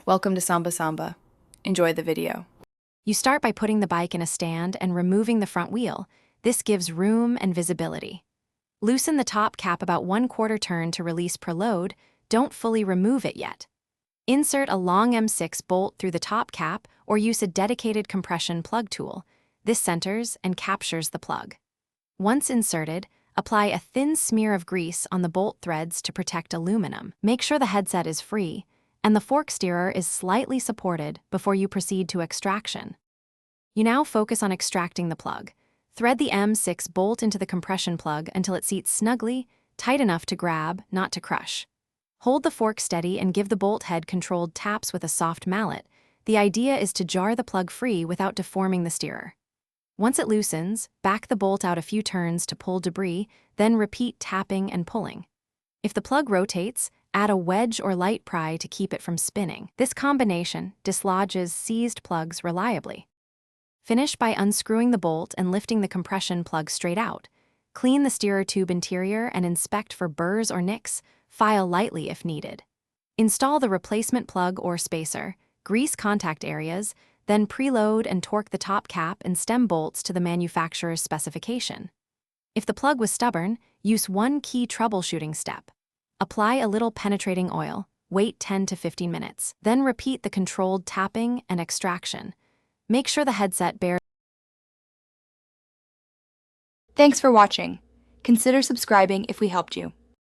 Welcome to Samba Samba. Enjoy the video. You start by putting the bike in a stand and removing the front wheel. This gives room and visibility. Loosen the top cap about 1/4 turn to release per load. Don't fully remove it yet. Insert a long M6 bolt through the top cap or use a dedicated compression plug tool. This centers and captures the plug. Once inserted, apply a thin smear of grease on the bolt threads to protect aluminum. Make sure the headset is free and the fork steerer is slightly supported before you proceed to extraction. You now focus on extracting the plug. Thread the M6 bolt into the compression plug until it seats snugly, tight enough to grab, not to crush. Hold the fork steady and give the bolt head controlled taps with a soft mallet. The idea is to jar the plug free without deforming the steerer. Once it loosens, back the bolt out a few turns to pull debris, then repeat tapping and pulling. If the plug rotates, add a wedge or light pry to keep it from spinning. This combination dislodges seized plugs reliably. Finish by unscrewing the bolt and lifting the compression plug straight out. Clean the steerer tube interior and inspect for burrs or nicks. File lightly if needed. Install the replacement plug or spacer, grease contact areas, then preload and torque the top cap and stem bolts to the manufacturer's specification. If the plug was stubborn, use one key troubleshooting step. Apply a little penetrating oil, wait 10 to 15 minutes, then repeat the controlled tapping and extraction. Make sure the headset bears. Thanks for watching. Consider subscribing if we helped you.